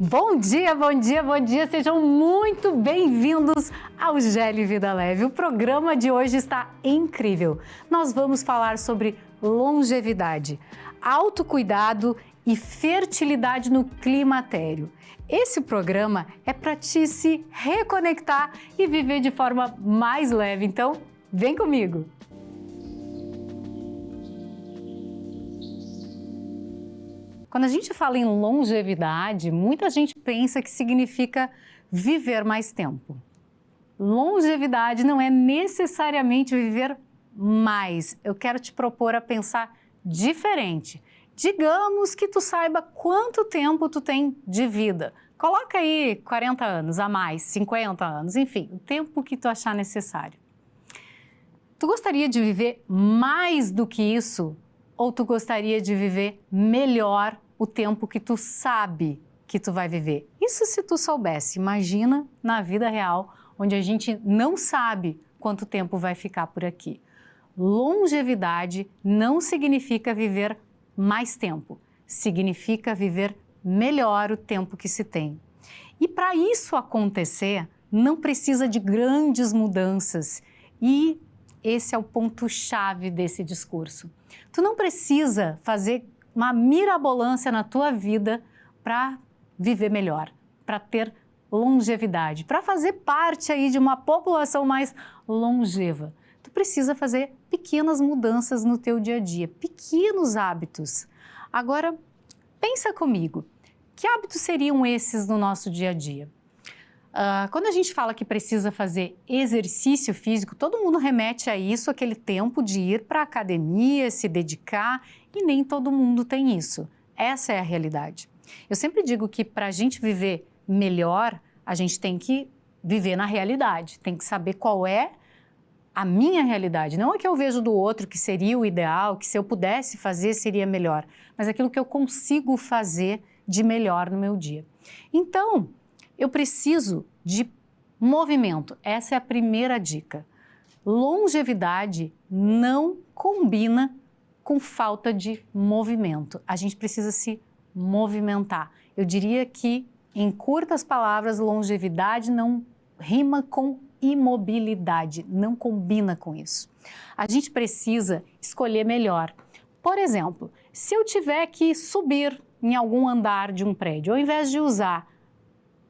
Bom dia, bom dia, bom dia! Sejam muito bem-vindos ao GL Vida Leve. O programa de hoje está incrível. Nós vamos falar sobre longevidade, autocuidado e fertilidade no climatério. Esse programa é para te se reconectar e viver de forma mais leve. Então, vem comigo! Quando a gente fala em longevidade, muita gente pensa que significa viver mais tempo. Longevidade não é necessariamente viver mais. Eu quero te propor a pensar diferente. Digamos que tu saiba quanto tempo tu tem de vida. Coloca aí 40 anos a mais, 50 anos, enfim, o tempo que tu achar necessário. Tu gostaria de viver mais do que isso? Ou tu gostaria de viver melhor o tempo que tu sabe que tu vai viver? Isso se tu soubesse. Imagina na vida real, onde a gente não sabe quanto tempo vai ficar por aqui. Longevidade não significa viver mais tempo, significa viver melhor o tempo que se tem. E para isso acontecer, não precisa de grandes mudanças. E esse é o ponto-chave desse discurso. Tu não precisa fazer uma mirabolância na tua vida para viver melhor, para ter longevidade, para fazer parte aí de uma população mais longeva. Tu precisa fazer pequenas mudanças no teu dia a dia, pequenos hábitos. Agora, pensa comigo, que hábitos seriam esses no nosso dia a dia? Quando a gente fala que precisa fazer exercício físico, todo mundo remete a isso, aquele tempo de ir para a academia, se dedicar, e nem todo mundo tem isso. Essa é a realidade. Eu sempre digo que para a gente viver melhor, a gente tem que viver na realidade, tem que saber qual é a minha realidade, não a que eu vejo do outro, que seria o ideal, que se eu pudesse fazer seria melhor, mas aquilo que eu consigo fazer de melhor no meu dia. Então, eu preciso de movimento. Essa é a primeira dica. Longevidade não combina com falta de movimento. A gente precisa se movimentar. Eu diria que, em curtas palavras, longevidade não rima com imobilidade, não combina com isso. A gente precisa escolher melhor. Por exemplo, se eu tiver que subir em algum andar de um prédio, ao invés de usar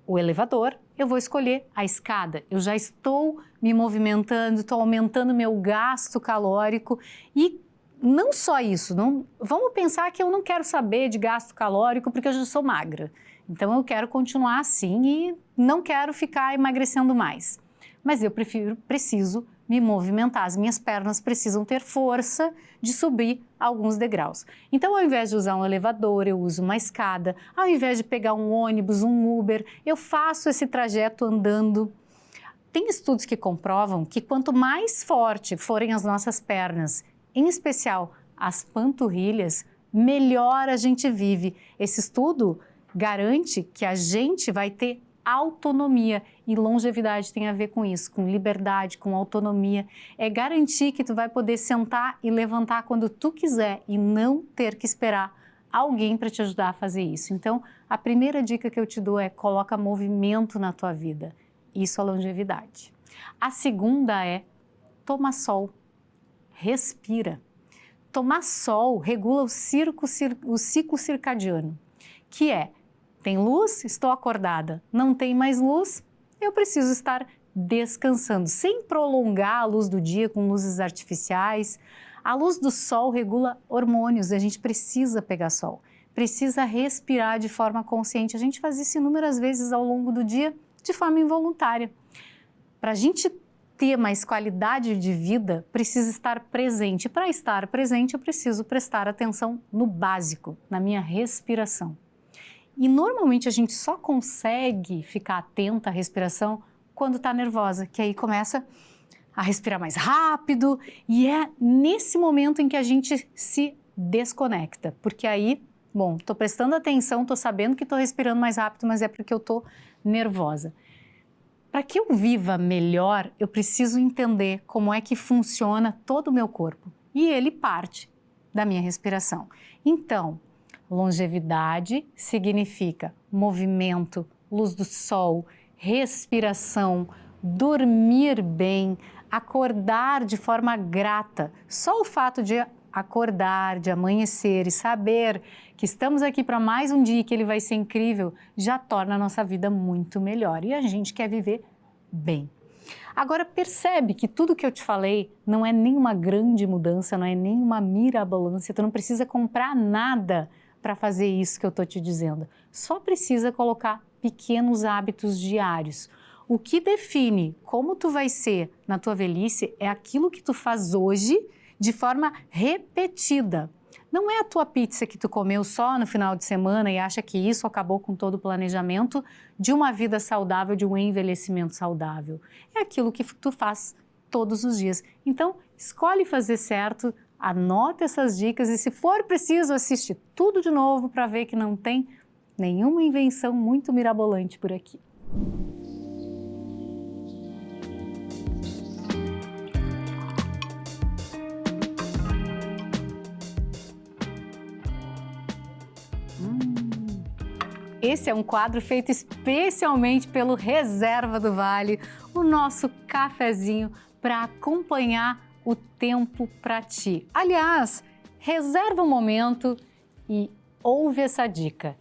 o elevador, eu vou escolher a escada. Eu já estou me movimentando, estou aumentando meu gasto calórico e não só isso, vamos pensar que eu não quero saber de gasto calórico porque eu já sou magra. Então eu quero continuar assim e não quero ficar emagrecendo mais. Mas eu preciso me movimentar, as minhas pernas precisam ter força de subir alguns degraus. Então, ao invés de usar um elevador, eu uso uma escada. Ao invés de pegar um ônibus, um Uber, eu faço esse trajeto andando. Tem estudos que comprovam que quanto mais forte forem as nossas pernas, em especial as panturrilhas, melhor a gente vive. Esse estudo garante que a gente vai ter autonomia, e longevidade tem a ver com isso, com liberdade, com autonomia. É garantir que tu vai poder sentar e levantar quando tu quiser e não ter que esperar alguém para te ajudar a fazer isso. Então, a primeira dica que eu te dou é coloca movimento na tua vida. Isso é longevidade. A segunda é toma sol, respira. Tomar sol regula o ciclo circadiano, que é tem luz, estou acordada. Não tem mais luz, eu preciso estar descansando, sem prolongar a luz do dia com luzes artificiais. A luz do sol regula hormônios, a gente precisa pegar sol, precisa respirar de forma consciente. A gente faz isso inúmeras vezes ao longo do dia, de forma involuntária. Para a gente ter mais qualidade de vida, precisa estar presente. Para estar presente, eu preciso prestar atenção no básico, na minha respiração. E normalmente a gente só consegue ficar atenta à respiração quando está nervosa, que aí começa a respirar mais rápido e é nesse momento em que a gente se desconecta, porque aí, bom, estou prestando atenção, estou sabendo que estou respirando mais rápido, mas é porque eu estou nervosa. Para que eu viva melhor, eu preciso entender como é que funciona todo o meu corpo e ele parte da minha respiração. Então, Longevidade significa movimento, luz do sol, respiração, dormir bem, acordar de forma grata. Só o fato de acordar, de amanhecer e saber que estamos aqui para mais um dia, que ele vai ser incrível, já torna a nossa vida muito melhor. E a gente quer viver bem. Agora percebe que tudo que eu te falei não é nenhuma grande mudança, não é nenhuma mirabolância, tu não precisa comprar nada para fazer isso que eu estou te dizendo. Só precisa colocar pequenos hábitos diários. O que define como tu vai ser na tua velhice é aquilo que tu faz hoje de forma repetida. Não é a tua pizza que tu comeu só no final de semana e acha que isso acabou com todo o planejamento de uma vida saudável, de um envelhecimento saudável. É aquilo que tu faz todos os dias. Então, escolhe fazer certo, anota essas dicas e, se for preciso, assiste tudo de novo para ver que não tem nenhuma invenção muito mirabolante por aqui. Esse é um quadro feito especialmente pelo Reserva do Vale, o nosso cafezinho para acompanhar o tempo para ti. Aliás, reserva um momento e ouve essa dica.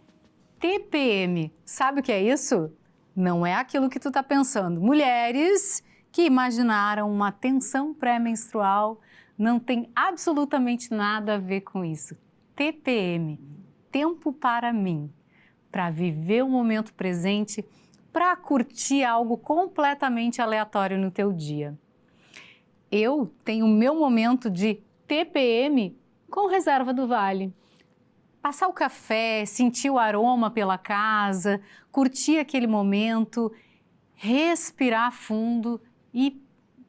TPM, sabe o que é isso? Não é aquilo que tu está pensando. Mulheres que imaginaram uma tensão pré-menstrual, não tem absolutamente nada a ver com isso. TPM, tempo para mim. Para viver o momento presente, para curtir algo completamente aleatório no teu dia. Eu tenho o meu momento de TPM com Reserva do Vale. Passar o café, sentir o aroma pela casa, curtir aquele momento, respirar fundo e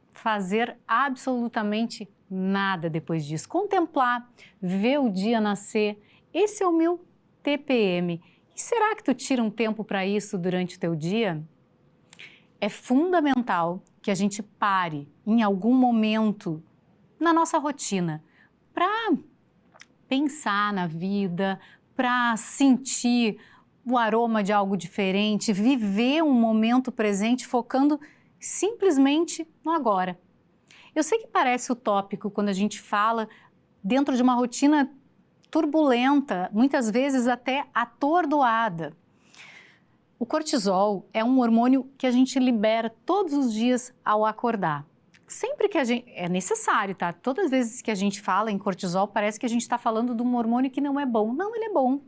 fazer absolutamente nada depois disso. Contemplar, ver o dia nascer, esse é o meu TPM. E será que tu tira um tempo para isso durante o teu dia? É fundamental que a gente pare em algum momento na nossa rotina para pensar na vida, para sentir o aroma de algo diferente, viver um momento presente focando simplesmente no agora. Eu sei que parece utópico quando a gente fala dentro de uma rotina turbulenta, muitas vezes até atordoada. O cortisol é um hormônio que a gente libera todos os dias ao acordar. Sempre que a gente... É necessário, tá? Todas as vezes que a gente fala em cortisol, parece que a gente está falando de um hormônio que não é bom. Não, ele é bom.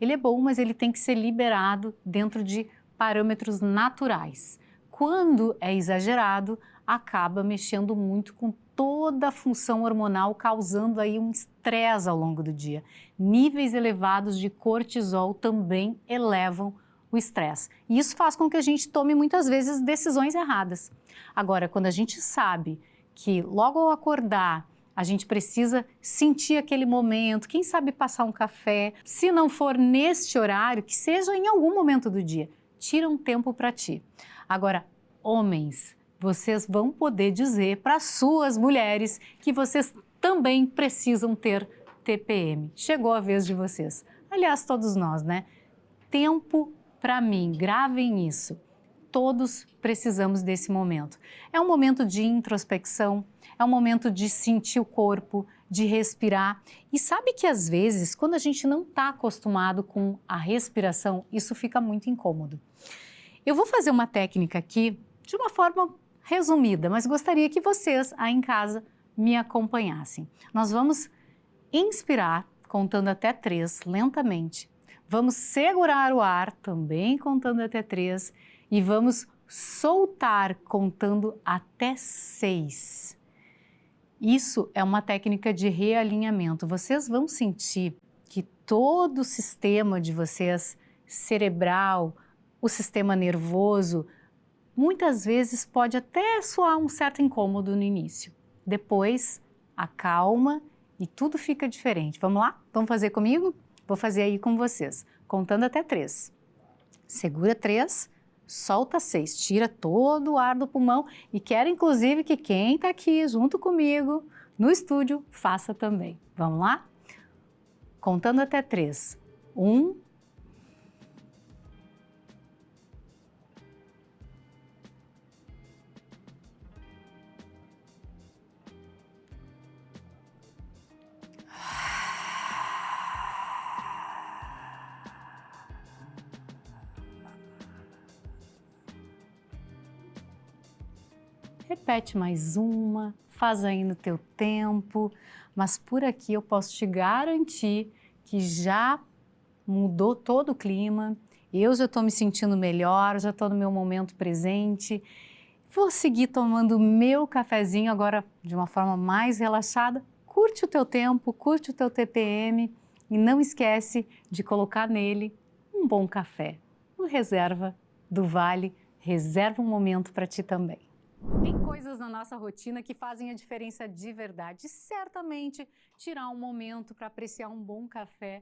Ele é bom, mas ele tem que ser liberado dentro de parâmetros naturais. Quando é exagerado, acaba mexendo muito com toda a função hormonal, causando aí um estresse ao longo do dia. Níveis elevados de cortisol também elevam o estresse. E isso faz com que a gente tome muitas vezes decisões erradas. Agora, quando a gente sabe que logo ao acordar a gente precisa sentir aquele momento, quem sabe passar um café, se não for neste horário, que seja em algum momento do dia, tira um tempo para ti. Agora, homens, vocês vão poder dizer para suas mulheres que vocês também precisam ter TPM. Chegou a vez de vocês. Aliás, todos nós, né? Tempo para mim, gravem isso. Todos precisamos desse momento. É um momento de introspecção, é um momento de sentir o corpo, de respirar. E sabe que às vezes, quando a gente não está acostumado com a respiração, isso fica muito incômodo. Eu vou fazer uma técnica aqui de uma forma resumida, mas gostaria que vocês aí em casa me acompanhassem. Nós vamos inspirar, contando até 3, lentamente. Vamos segurar o ar, também contando até 3, e vamos soltar, contando até 6. Isso é uma técnica de realinhamento. Vocês vão sentir que todo o sistema de vocês, cerebral, o sistema nervoso, muitas vezes pode até soar um certo incômodo no início. Depois, acalma e tudo fica diferente. Vamos lá? Vamos fazer comigo? Vou fazer aí com vocês, contando até 3. Segura 3, solta 6, tira todo o ar do pulmão e quero inclusive que quem está aqui junto comigo no estúdio faça também. Vamos lá? Contando até 3. 1. Repete mais uma, faz aí no teu tempo, mas por aqui eu posso te garantir que já mudou todo o clima, eu já estou me sentindo melhor, já estou no meu momento presente. Vou seguir tomando o meu cafezinho agora de uma forma mais relaxada. Curte o teu tempo, curte o teu TPM e não esquece de colocar nele um bom café. O Reserva do Vale, reserva um momento para ti também. Tem coisas na nossa rotina que fazem a diferença de verdade. Certamente, tirar um momento para apreciar um bom café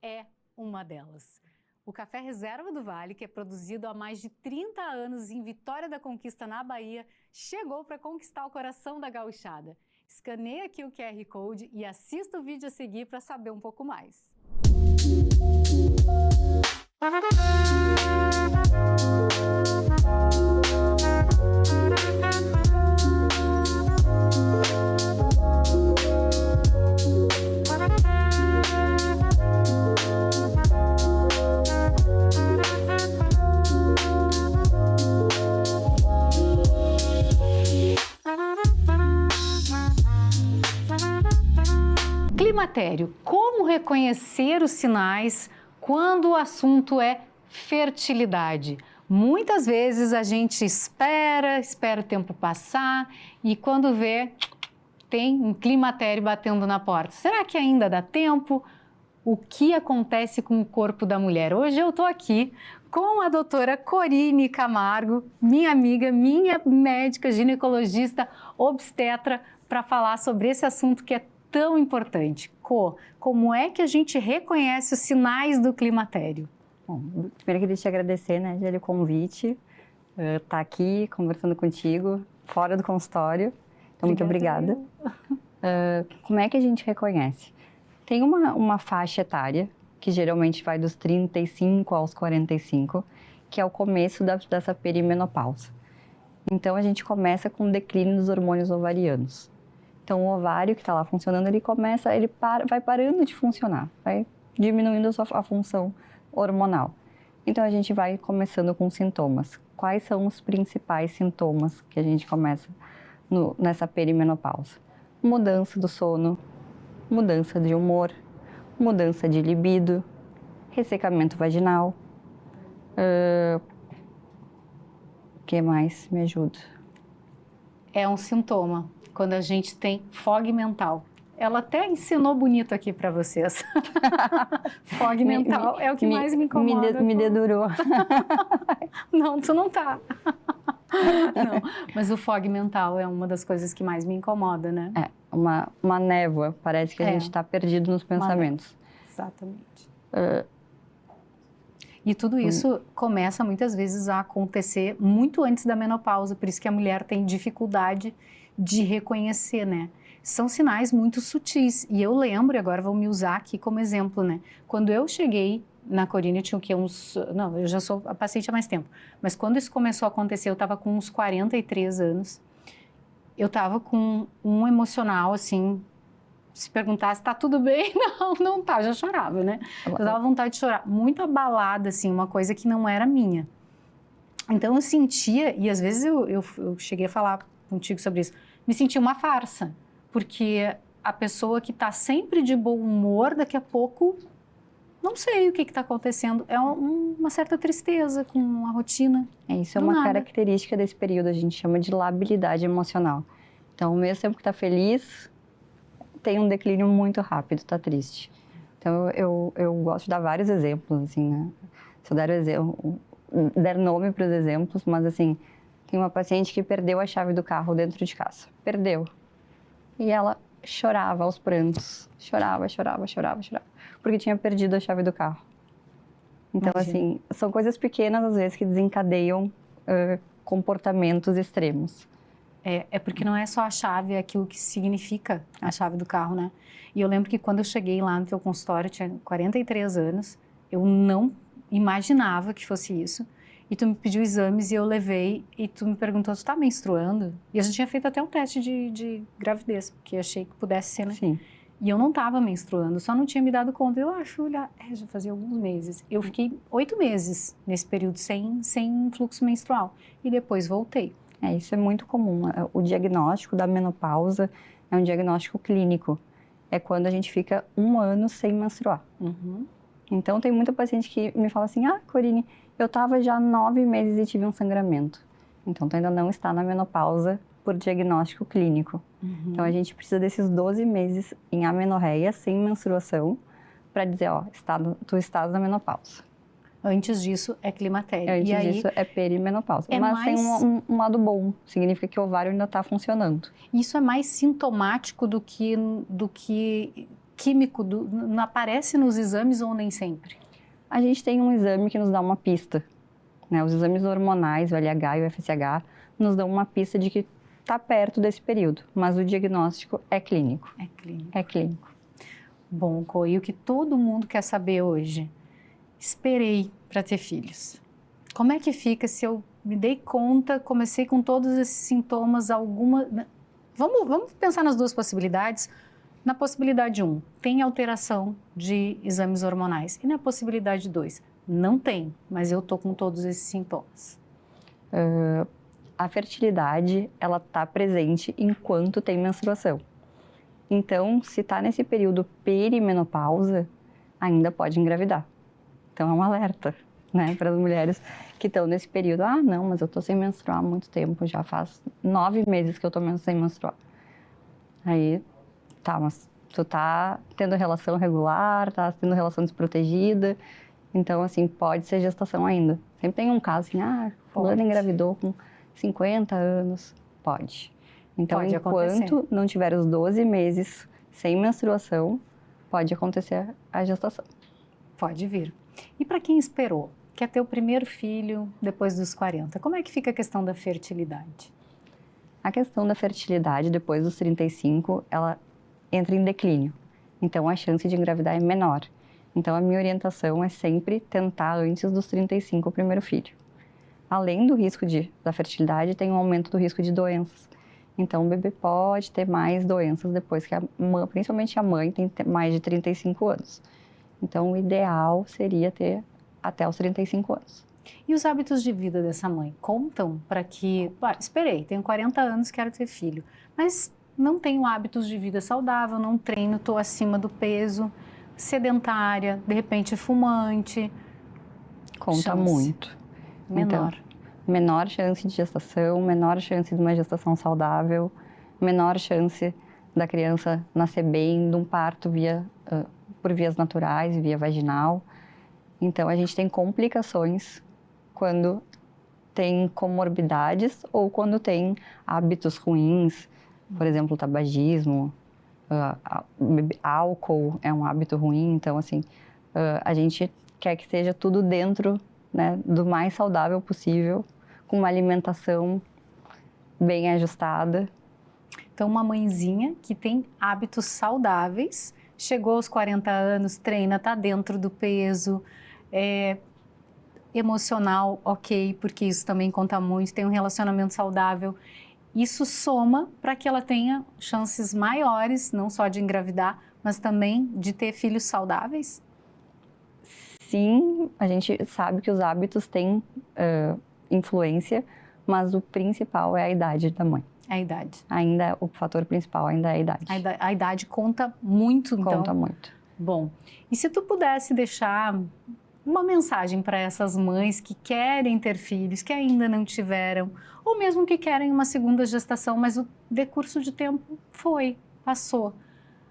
é uma delas. O Café Reserva do Vale, que é produzido há mais de 30 anos em Vitória da Conquista, na Bahia, chegou para conquistar o coração da gauchada. Escaneie aqui o QR Code e assista o vídeo a seguir para saber um pouco mais. Climatério, como reconhecer os sinais quando o assunto é fertilidade? Muitas vezes a gente espera o tempo passar e quando vê, tem um climatério batendo na porta. Será que ainda dá tempo? O que acontece com o corpo da mulher? Hoje eu estou aqui com a doutora Corine Camargo, minha amiga, minha médica, ginecologista, obstetra, para falar sobre esse assunto que é tão importante. Como é que a gente reconhece os sinais do climatério? Bom, primeiro queria te agradecer, né, Geli, o convite, estar aqui conversando contigo, fora do consultório. Então, muito obrigada. Como é que a gente reconhece? Tem uma faixa etária, que geralmente vai dos 35 aos 45, que é o começo dessa perimenopausa. Então, a gente começa com o declínio dos hormônios ovarianos. Então, o ovário que está lá funcionando, vai parando de funcionar, vai diminuindo a função hormonal. Então, a gente vai começando com sintomas. Quais são os principais sintomas que a gente começa nessa perimenopausa? Mudança do sono, mudança de humor, mudança de libido, ressecamento vaginal. O que mais me ajuda? É um sintoma. Quando a gente tem fog mental. Ela até ensinou bonito aqui para vocês. Fog mental é o que mais me incomoda. Me dedurou. Não, tu não tá. Não, mas o fog mental é uma das coisas que mais me incomoda, né? É, uma névoa. Parece que a gente está perdido nos pensamentos. Exatamente. E tudo isso começa muitas vezes a acontecer muito antes da menopausa, por isso que a mulher tem dificuldade de reconhecer, né? São sinais muito sutis. E eu lembro, e agora vou me usar aqui como exemplo, né? Quando eu cheguei na Corine, eu tinha o quê? Não, eu já sou a paciente há mais tempo. Mas quando isso começou a acontecer, eu estava com uns 43 anos. Eu estava com um emocional, assim, se perguntasse, tá tudo bem? Não tá, eu já chorava, né? Eu dava vontade de chorar. Muito abalada, assim, uma coisa que não era minha. Então eu sentia, e às vezes eu cheguei a falar contigo sobre isso, me sentia uma farsa, porque a pessoa que está sempre de bom humor, daqui a pouco, não sei o que está acontecendo, é uma certa tristeza com a rotina. Isso é uma característica desse período, a gente chama de labilidade emocional. Então, ao mesmo tempo que está feliz, tem um declínio muito rápido, está triste. Então, eu gosto de dar vários exemplos, assim, né? Se eu der nome para os exemplos, mas assim, tem uma paciente que perdeu a chave do carro dentro de casa. Perdeu. E ela chorava aos prantos. Chorava. Porque tinha perdido a chave do carro. Então, assim, são coisas pequenas, às vezes, que desencadeiam comportamentos extremos. É porque não é só a chave, é aquilo que significa a chave do carro, né? E eu lembro que quando eu cheguei lá no teu consultório, eu tinha 43 anos, Eu não imaginava que fosse isso. E tu me pediu exames e eu levei e tu me perguntou, tu tá menstruando? E a gente tinha feito até um teste de gravidez, porque achei que pudesse ser, né? Sim. E eu não estava menstruando, só não tinha me dado conta. Eu acho, já fazia alguns meses. Eu fiquei 8 meses nesse período sem fluxo menstrual. E depois voltei. Isso é muito comum. O diagnóstico da menopausa é um diagnóstico clínico. É quando a gente fica 1 ano sem menstruar. Uhum. Então, tem muita paciente que me fala assim, Corine, eu estava já 9 meses e tive um sangramento. Então, tu ainda não está na menopausa por diagnóstico clínico. Uhum. Então, a gente precisa desses 12 meses em amenorreia, sem menstruação, para dizer, tu estás na menopausa. Antes disso é climatério. Antes disso é perimenopausa. Mas tem um lado bom, significa que o ovário ainda está funcionando. Isso é mais sintomático do que químico, não aparece nos exames ou nem sempre? A gente tem um exame que nos dá uma pista, né? Os exames hormonais, o LH e o FSH, nos dão uma pista de que está perto desse período, mas o diagnóstico é clínico. É clínico. É clínico. Bom, Co, e o que todo mundo quer saber hoje? Esperei para ter filhos. Como é que fica se eu me dei conta, comecei com todos esses sintomas, Vamos pensar nas duas possibilidades. Na possibilidade 1, tem alteração de exames hormonais. E na possibilidade 2, não tem, mas eu tô com todos esses sintomas. A fertilidade, ela está presente enquanto tem menstruação. Então, se está nesse período perimenopausa, ainda pode engravidar. Então, é um alerta, né, para as mulheres que estão nesse período. Não, mas eu estou sem menstruar há muito tempo, já faz 9 meses que eu estou sem menstruar. Aí, mas tu tá tendo relação regular, tá tendo relação desprotegida, então, assim, pode ser gestação ainda. Sempre tem um caso assim, fulano engravidou com 50 anos, pode. Então, pode enquanto acontecer. Não tiver os 12 meses sem menstruação, pode acontecer a gestação. Pode vir. E para quem esperou, quer ter o primeiro filho depois dos 40, como é que fica a questão da fertilidade? A questão da fertilidade depois dos 35, ela entra em declínio. Então, a chance de engravidar é menor. Então, a minha orientação é sempre tentar antes dos 35 o primeiro filho. Além do risco da fertilidade, tem um aumento do risco de doenças. Então, o bebê pode ter mais doenças depois que principalmente a mãe tem mais de 35 anos. Então, o ideal seria ter até os 35 anos. E os hábitos de vida dessa mãe contam para que... esperei, tenho 40 anos, quero ter filho, mas não tenho hábitos de vida saudável, não treino, estou acima do peso, sedentária, de repente fumante. Conta muito. Menor. Então, menor chance de gestação, menor chance de uma gestação saudável, menor chance da criança nascer bem, de um parto por vias naturais, via vaginal. Então, a gente tem complicações quando tem comorbidades ou quando tem hábitos ruins, por exemplo, tabagismo, álcool é um hábito ruim. Então, assim, a gente quer que seja tudo dentro, né, do mais saudável possível, com uma alimentação bem ajustada. Então, uma mãezinha que tem hábitos saudáveis, chegou aos 40 anos, treina, está dentro do peso, emocional, ok, porque isso também conta muito, tem um relacionamento saudável. Isso soma para que ela tenha chances maiores, não só de engravidar, mas também de ter filhos saudáveis? Sim, a gente sabe que os hábitos têm influência, mas o principal é a idade da mãe. A idade. Ainda, o fator principal ainda é a idade. A idade conta muito, então? Conta muito. Bom, e se tu pudesse deixar uma mensagem para essas mães que querem ter filhos, que ainda não tiveram, ou mesmo que querem uma segunda gestação, mas o decurso de tempo passou.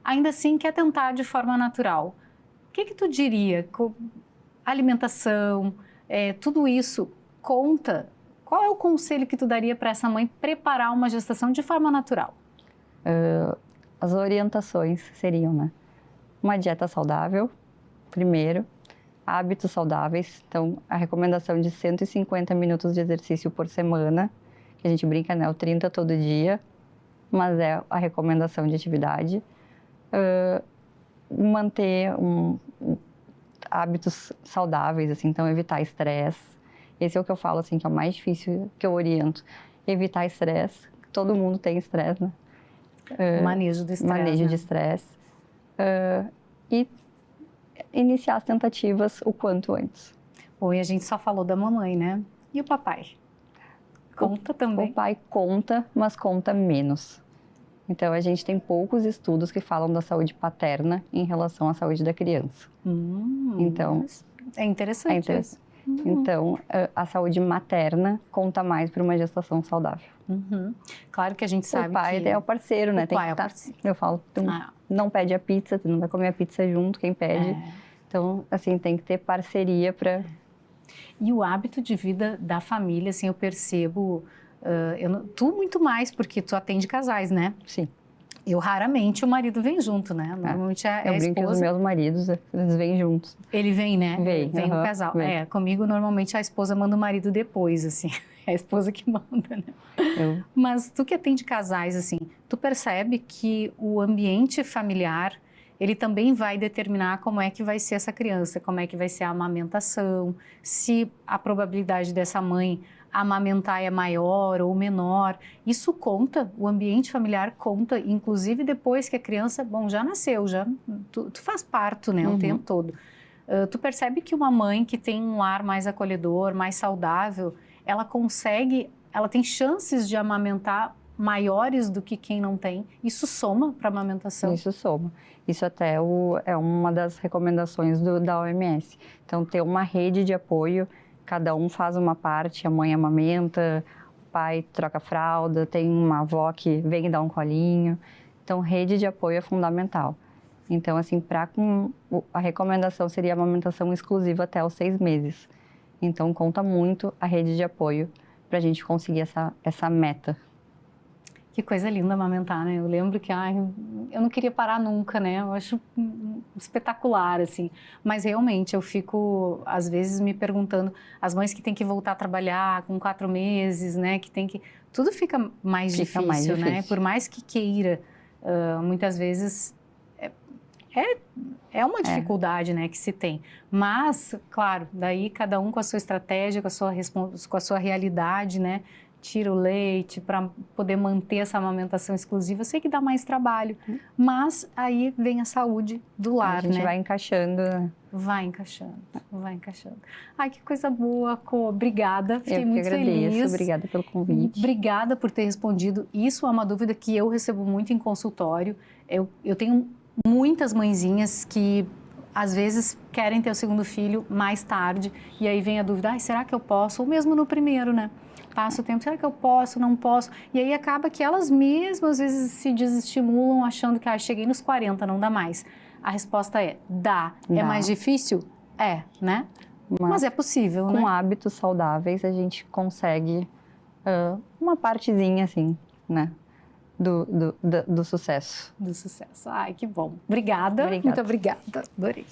Ainda assim quer tentar de forma natural. O que tu diria? Alimentação, tudo isso conta? Qual é o conselho que tu daria para essa mãe preparar uma gestação de forma natural? As orientações seriam, né? Uma dieta saudável, primeiro. Hábitos saudáveis, então a recomendação de 150 minutos de exercício por semana, que a gente brinca, né, o 30 todo dia, mas é a recomendação de atividade. Manter hábitos saudáveis, assim, então evitar estresse. Esse é o que eu falo, assim, que é o mais difícil que eu oriento. Evitar estresse. Todo mundo tem estresse, né? Manejo do estresse. Manejo de estresse. E iniciar as tentativas o quanto antes. Bom, e a gente só falou da mamãe, né? E o papai? Conta também? O pai conta, mas conta menos. Então, a gente tem poucos estudos que falam da saúde paterna em relação à saúde da criança. Então, é interessante isso. Então, a saúde materna conta mais para uma gestação saudável. Claro que a gente sabe que... O pai que... é o parceiro, né? O pai é o parceiro. Eu falo, não pede a pizza, tu não vai comer a pizza junto, quem pede. Então, assim, tem que ter parceria para... E o hábito de vida da família, assim, eu percebo... tu muito mais, porque tu atende casais, né? Sim. Eu raramente o marido vem junto, né? Normalmente é a brinco esposa... que os meus maridos, eles vêm juntos. Ele vem, né? Vem o casal. Vem. Comigo normalmente a esposa manda o marido depois, assim. É a esposa que manda, né? Mas tu que atende casais, assim, tu percebe que o ambiente familiar, ele também vai determinar como é que vai ser essa criança, como é que vai ser a amamentação, se a probabilidade dessa mãe amamentar é maior ou menor. Isso conta, o ambiente familiar conta, inclusive depois que a criança, já nasceu, tu faz parto, né, o tempo todo. Tu percebe que uma mãe que tem um lar mais acolhedor, mais saudável, ela tem chances de amamentar maiores do que quem não tem. Isso soma para a amamentação? Isso soma. Isso até é uma das recomendações da OMS. Então, ter uma rede de apoio, cada um faz uma parte, a mãe amamenta, o pai troca fralda, tem uma avó que vem dar um colinho. Então, rede de apoio é fundamental. Então, assim, a recomendação seria a amamentação exclusiva até os 6 meses. Então, conta muito a rede de apoio para a gente conseguir essa meta. Que coisa linda amamentar, né? Eu lembro que eu não queria parar nunca, né? Eu acho espetacular, assim. Mas realmente eu fico, às vezes, me perguntando, as mães que têm que voltar a trabalhar com 4 meses, né? Tudo fica mais difícil, né? Por mais que queira, muitas vezes é uma dificuldade, né, que se tem. Mas, claro, daí cada um com a sua estratégia, com a sua realidade, né? Tira o leite para poder manter essa amamentação exclusiva. Eu sei que dá mais trabalho, mas aí vem a saúde do lar, né? A gente vai encaixando. Vai encaixando. Ai, que coisa boa, Cô. Obrigada, fiquei muito feliz. Obrigada pelo convite. Obrigada por ter respondido. Isso é uma dúvida que eu recebo muito em consultório. Eu tenho muitas mãezinhas que às vezes querem ter o segundo filho mais tarde e aí vem a dúvida, será que eu posso? Ou mesmo no primeiro, né? Passa o tempo, será que eu posso, não posso? E aí acaba que elas mesmas às vezes se desestimulam achando que cheguei nos 40, não dá mais. A resposta é, dá. É mais difícil? É, né? Mas é possível, né? Com hábitos saudáveis a gente consegue uma partezinha assim, né? Do sucesso. Do sucesso. Ai, que bom. Obrigada. Muito obrigada. Adorei.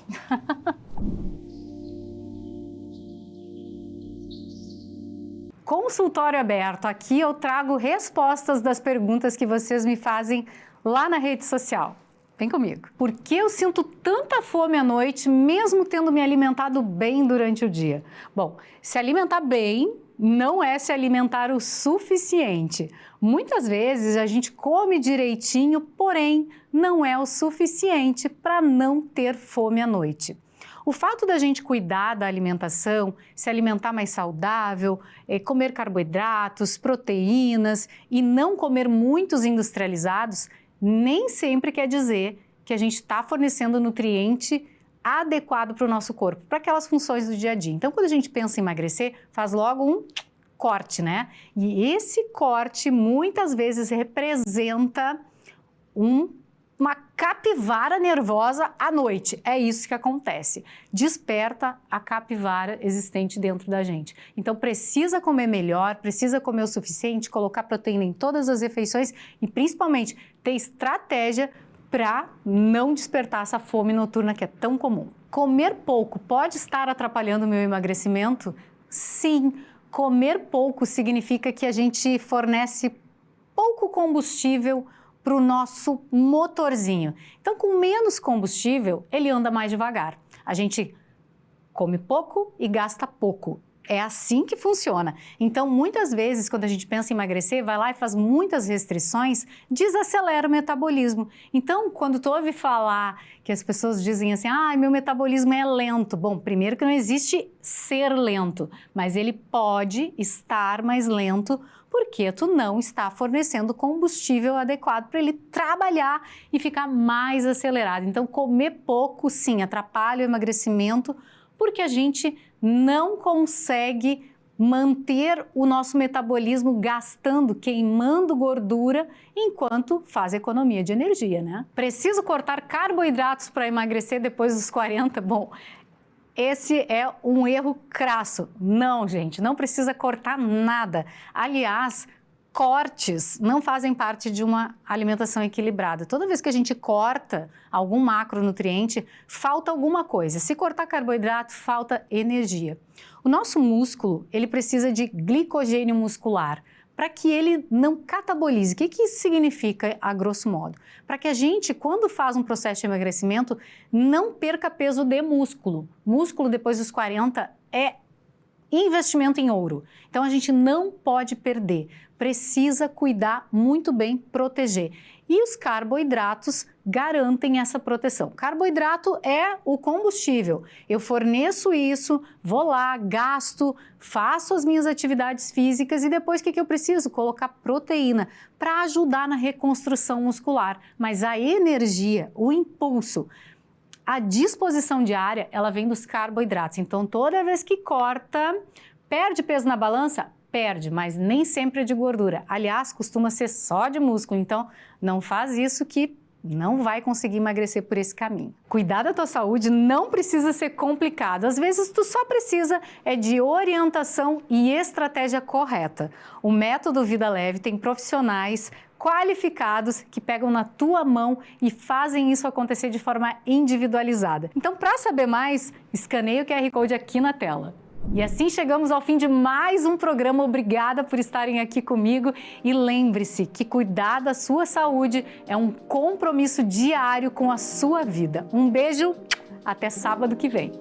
Consultório aberto. Aqui eu trago respostas das perguntas que vocês me fazem lá na rede social. Vem comigo. Por que eu sinto tanta fome à noite, mesmo tendo me alimentado bem durante o dia? Bom, se alimentar bem não é se alimentar o suficiente. Muitas vezes a gente come direitinho, porém não é o suficiente para não ter fome à noite. O fato da gente cuidar da alimentação, se alimentar mais saudável, comer carboidratos, proteínas e não comer muitos industrializados, nem sempre quer dizer que a gente está fornecendo nutriente adequado para o nosso corpo, para aquelas funções do dia a dia. Então, quando a gente pensa em emagrecer, faz logo um corte, né? E esse corte muitas vezes representa uma capivara nervosa à noite. É isso que acontece. Desperta a capivara existente dentro da gente. Então precisa comer melhor, precisa comer o suficiente, colocar proteína em todas as refeições e principalmente ter estratégia para não despertar essa fome noturna que é tão comum. Comer pouco pode estar atrapalhando o meu emagrecimento? Sim. Comer pouco significa que a gente fornece pouco combustível para o nosso motorzinho. Então, com menos combustível, ele anda mais devagar. A gente come pouco e gasta pouco. É assim que funciona. Então, muitas vezes, quando a gente pensa em emagrecer, vai lá e faz muitas restrições, desacelera o metabolismo. Então, quando tu ouve falar que as pessoas dizem assim, meu metabolismo é lento. Bom, primeiro que não existe ser lento, mas ele pode estar mais lento porque tu não está fornecendo combustível adequado para ele trabalhar e ficar mais acelerado. Então, comer pouco, sim, atrapalha o emagrecimento, porque a gente não consegue manter o nosso metabolismo gastando, queimando gordura, enquanto faz economia de energia, né? Preciso cortar carboidratos para emagrecer depois dos 40? Bom, esse é um erro crasso. Não, gente, não precisa cortar nada. Aliás, cortes não fazem parte de uma alimentação equilibrada. Toda vez que a gente corta algum macronutriente, falta alguma coisa. Se cortar carboidrato, falta energia. O nosso músculo, ele precisa de glicogênio muscular para que ele não catabolize. O que isso significa, a grosso modo? Para que a gente, quando faz um processo de emagrecimento, não perca peso de músculo. Músculo depois dos 40 é investimento em ouro. Então, a gente não pode perder. Precisa cuidar muito bem, proteger. E os carboidratos garantem essa proteção. Carboidrato é o combustível. Eu forneço isso, vou lá, gasto, faço as minhas atividades físicas e depois o que eu preciso? Colocar proteína para ajudar na reconstrução muscular. Mas a energia, o impulso, a disposição diária, ela vem dos carboidratos. Então, toda vez que corta, perde peso na balança? Perde, mas nem sempre é de gordura. Aliás, costuma ser só de músculo. Então, não faz isso que não vai conseguir emagrecer por esse caminho. Cuidar da tua saúde não precisa ser complicado. Às vezes, tu só precisa de orientação e estratégia correta. O Método Vida Leve tem profissionais qualificados que pegam na tua mão e fazem isso acontecer de forma individualizada. Então, para saber mais, escaneie o QR Code aqui na tela. E assim chegamos ao fim de mais um programa. Obrigada por estarem aqui comigo e lembre-se que cuidar da sua saúde é um compromisso diário com a sua vida. Um beijo, até sábado que vem.